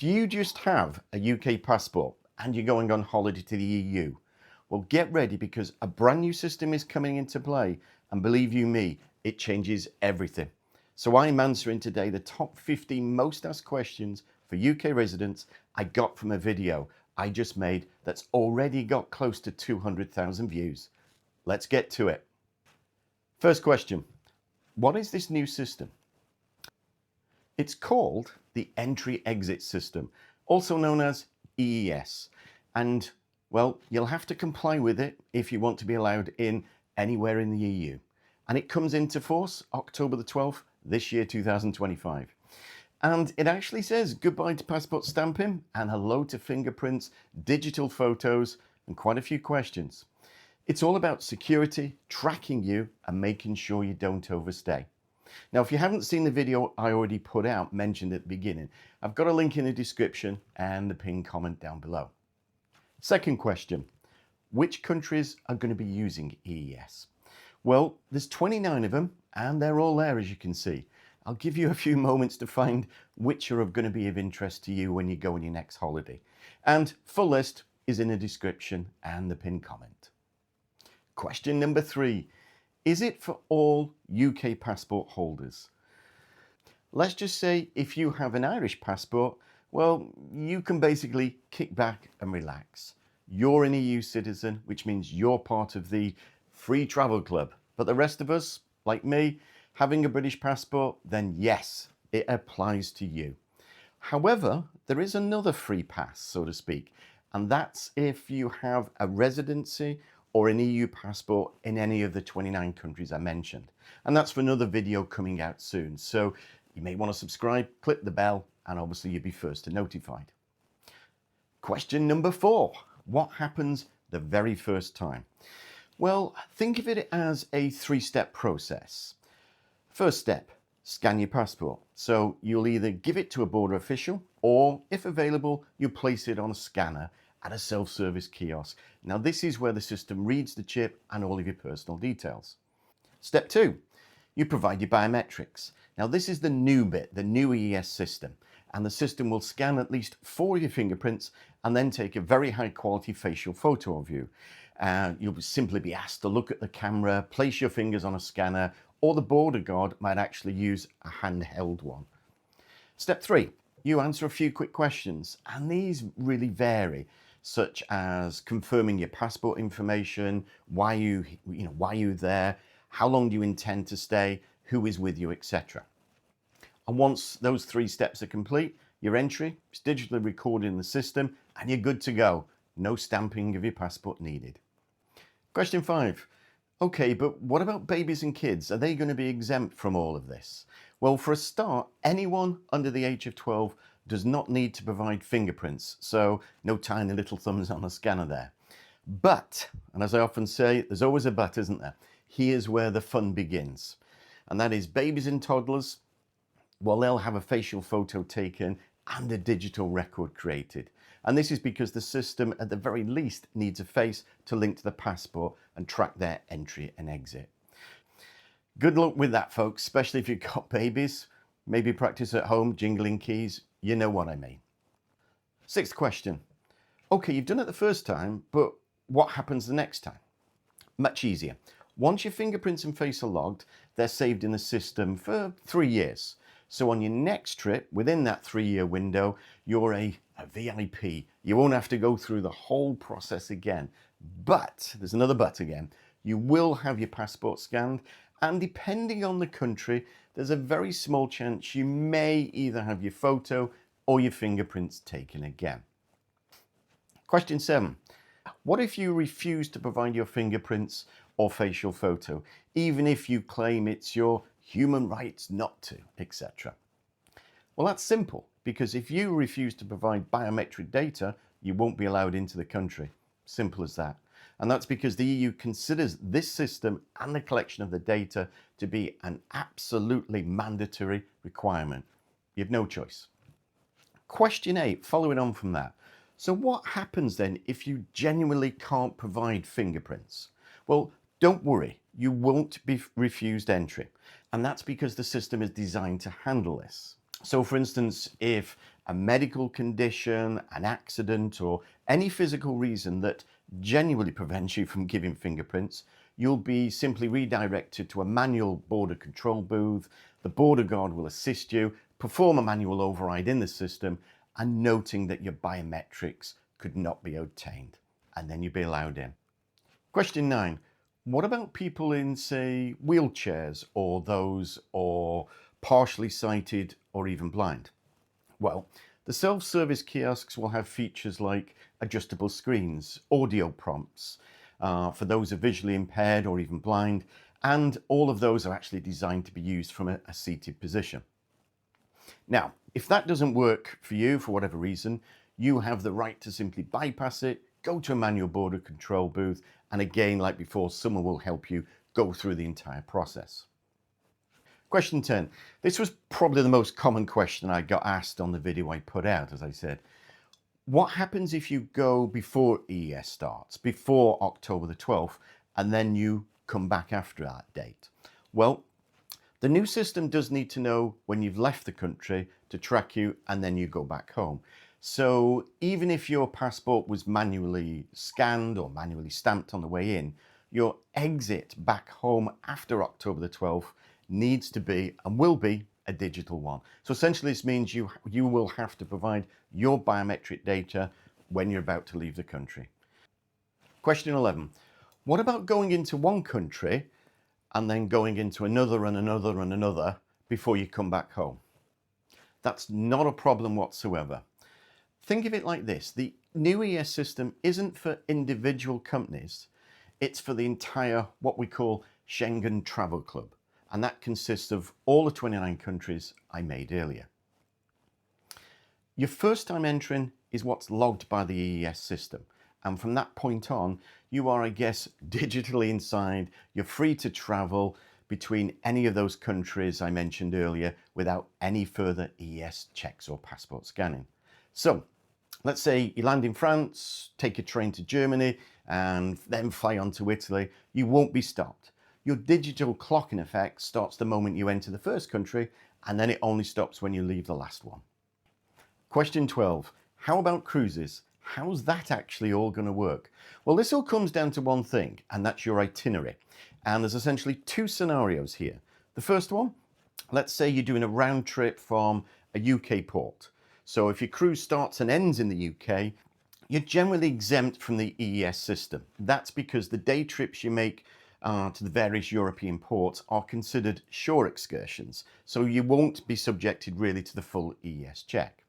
Do you just have a UK passport and you're going on holiday to the EU? Well, get ready because a brand new system is coming into play, and believe you me, it changes everything. So I'm answering today the top 15 most asked questions for UK residents I got from a video I just made that's already got close to 200,000 views. Let's get to it. First question, what is this new system? It's called the Entry-Exit System, also known as EES. And, well, you'll have to comply with it if you want to be allowed in anywhere in the EU. And it comes into force October the 12th, this year, 2025. And it actually says goodbye to passport stamping and hello to fingerprints, digital photos, and quite a few questions. It's all about security, tracking you, and making sure you don't overstay. Now, if you haven't seen the video I already put out, mentioned at the beginning, I've got a link in the description and the pinned comment down below. Second question, which countries are going to be using EES? Well, there's 29 of them and they're all there, as you can see. I'll give you a few moments to find which are going to be of interest to you when you go on your next holiday. And full list is in the description and the pinned comment. Question number 3. Is it for all UK passport holders? Let's just say if you have an Irish passport, well, you can basically kick back and relax. You're an EU citizen, which means you're part of the free travel club. But the rest of us, like me, having a British passport, then yes, it applies to you. However, there is another free pass, so to speak, and that's if you have a residency or an EU passport in any of the 29 countries I mentioned. And that's for another video coming out soon. So you may want to subscribe, click the bell, and obviously you'll be first to notified. Question number 4. What happens the very first time? Well, think of it as a 3-step process. First step, scan your passport. So you'll either give it to a border official or, if available, you place it on a scanner at a self-service kiosk. Now this is where the system reads the chip and all of your personal details. Step 2, you provide your biometrics. Now this is the new bit, the new EES system, and the system will scan at least 4 of your fingerprints and then take a very high quality facial photo of you. You'll simply be asked to look at the camera, place your fingers on a scanner, or the border guard might actually use a handheld one. Step 3, you answer a few quick questions, and these really vary, such as confirming your passport information, why you're there, how long do you intend to stay, who is with you, etc. And once those 3 steps are complete, your entry is digitally recorded in the system and you're good to go. No stamping of your passport needed. Question 5. Okay, but what about babies and kids? Are they going to be exempt from all of this? Well, for a start, anyone under the age of 12 does not need to provide fingerprints, so no tiny little thumbs on a scanner there. But, and as I often say, there's always a but, isn't there? Here's where the fun begins. And that is babies and toddlers, well, they'll have a facial photo taken and a digital record created. And this is because the system, at the very least, needs a face to link to the passport and track their entry and exit. Good luck with that, folks, especially if you've got babies. Maybe practice at home, jingling keys. You know what I mean. 6th question. Okay, you've done it the first time, but what happens the next time? Much easier. Once your fingerprints and face are logged, they're saved in the system for 3 years. So on your next trip, within that 3-year window, you're a VIP. You won't have to go through the whole process again. But, there's another but again, you will have your passport scanned, and depending on the country, there's a very small chance you may either have your photo or your fingerprints taken again. Question 7. What if you refuse to provide your fingerprints or facial photo, even if you claim it's your human rights not to, etc.? Well, that's simple, because if you refuse to provide biometric data, you won't be allowed into the country. Simple as that. And that's because the EU considers this system and the collection of the data to be an absolutely mandatory requirement. You have no choice. Question 8, following on from that. So what happens then if you genuinely can't provide fingerprints? Well, don't worry, you won't be refused entry. And that's because the system is designed to handle this. So for instance, if a medical condition, an accident, or any physical reason that genuinely prevents you from giving fingerprints, you'll be simply redirected to a manual border control booth. The border guard will assist you, perform a manual override in the system, and noting that your biometrics could not be obtained. And then you'll be allowed in. Question 9. What about people in, say, wheelchairs or partially sighted or even blind? Well, the self-service kiosks will have features like adjustable screens, audio prompts for those who are visually impaired or even blind, and all of those are actually designed to be used from a seated position. Now, if that doesn't work for you for whatever reason, you have the right to simply bypass it, go to a manual border control booth, and again, like before, someone will help you go through the entire process. Question 10. This was probably the most common question I got asked on the video I put out, as I said. What happens if you go before EES starts, before October the 12th, and then you come back after that date? Well, the new system does need to know when you've left the country to track you and then you go back home. So even if your passport was manually scanned or manually stamped on the way in, your exit back home after October the 12th needs to be and will be a digital one. So essentially this means you will have to provide your biometric data when you're about to leave the country. Question 11. What about going into one country and then going into another and another and another before you come back home? That's not a problem whatsoever. Think of it like this. The new EES system isn't for individual companies. It's for the entire, what we call Schengen Travel Club. And that consists of all the 29 countries I made earlier. Your first time entering is what's logged by the EES system. And from that point on, you are, I guess, digitally inside. You're free to travel between any of those countries I mentioned earlier without any further EES checks or passport scanning. So let's say you land in France, take a train to Germany, and then fly on to Italy. You won't be stopped. Your digital clock, in effect, starts the moment you enter the first country, and then it only stops when you leave the last one. Question 12. How about cruises? How's that actually all going to work? Well, this all comes down to one thing, and that's your itinerary. And there's essentially two scenarios here. The first one, let's say you're doing a round trip from a UK port. So if your cruise starts and ends in the UK, you're generally exempt from the EES system. That's because the day trips you make to the various European ports are considered shore excursions. So you won't be subjected really to the full EES check.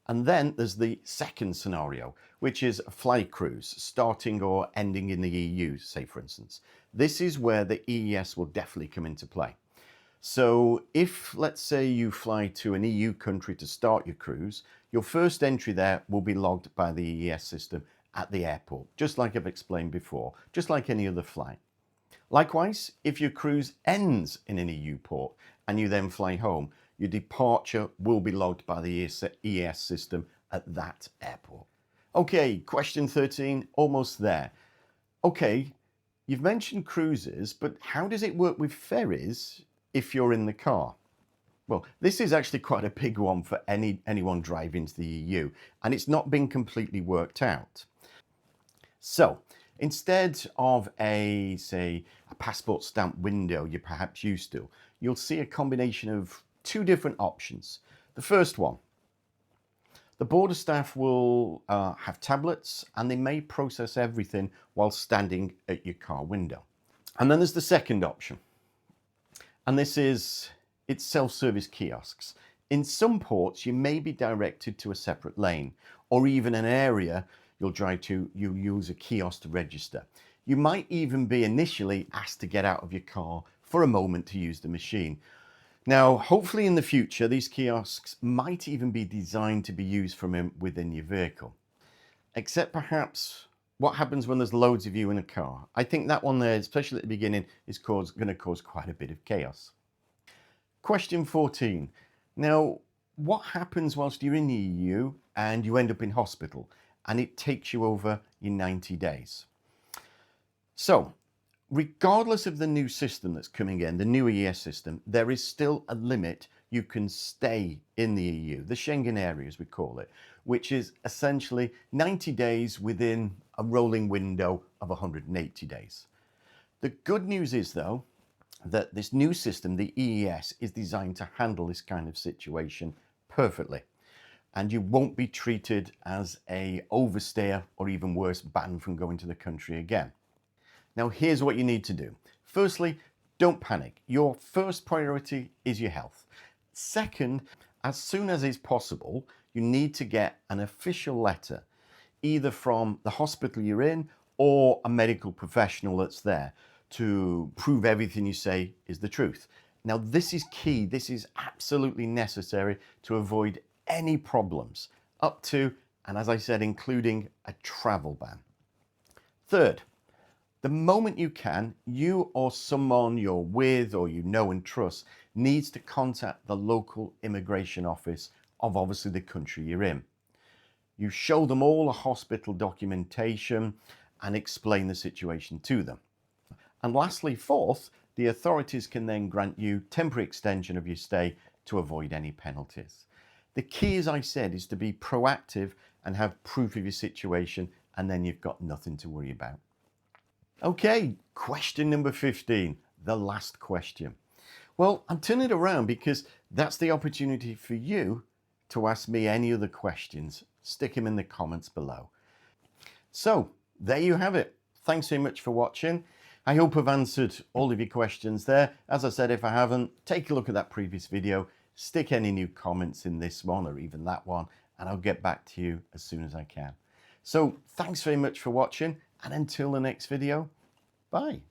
And then there's the second scenario, which is a fly cruise starting or ending in the EU, say for instance. This is where the EES will definitely come into play. So if, let's say, you fly to an EU country to start your cruise, your first entry there will be logged by the EES system at the airport, just like I've explained before, just like any other flight. Likewise, if your cruise ends in an EU port and you then fly home, your departure will be logged by the EES system at that airport. Okay, question 13, almost there. Okay, you've mentioned cruises, but how does it work with ferries if you're in the car? Well, this is actually quite a big one for anyone driving to the EU, and it's not been completely worked out. So, instead of a passport stamp window you're perhaps used to, you'll see a combination of two different options. The first one, the border staff will have tablets and they may process everything while standing at your car window. And then there's the second option, and it's self-service kiosks. In some ports, you may be directed to a separate lane, or even an area you'll drive to, you use a kiosk to register. You might even be initially asked to get out of your car for a moment to use the machine. Now, hopefully in the future, these kiosks might even be designed to be used from within your vehicle. Except perhaps what happens when there's loads of you in a car. I think that one there, especially at the beginning, is going to cause quite a bit of chaos. Question 14. Now, what happens whilst you're in the EU and you end up in hospital and it takes you over your 90 days? So, regardless of the new system that's coming in, the new EES system, there is still a limit you can stay in the EU, the Schengen area as we call it, which is essentially 90 days within a rolling window of 180 days. The good news is, though, that this new system, the EES, is designed to handle this kind of situation perfectly. And you won't be treated as an overstayer or even worse, banned from going to the country again. Now, here's what you need to do. Firstly, don't panic. Your first priority is your health. Second, as soon as is possible, you need to get an official letter, either from the hospital you're in or a medical professional that's there, to prove everything you say is the truth. Now, this is key. This is absolutely necessary to avoid any problems, up to, and as I said, including a travel ban. Third, the moment you can, you or someone you're with or you know and trust needs to contact the local immigration office of obviously the country you're in. You show them all the hospital documentation and explain the situation to them. And lastly, fourth, the authorities can then grant you temporary extension of your stay to avoid any penalties. The key, as I said, is to be proactive and have proof of your situation, and then you've got nothing to worry about. Okay, question number 15, the last question. Well, I'm turning it around because that's the opportunity for you to ask me any other questions. Stick them in the comments below. So, there you have it. Thanks so much for watching. I hope I've answered all of your questions there. As I said, if I haven't, take a look at that previous video, stick any new comments in this one or even that one, and I'll get back to you as soon as I can. So, thanks very much for watching, and until the next video, bye.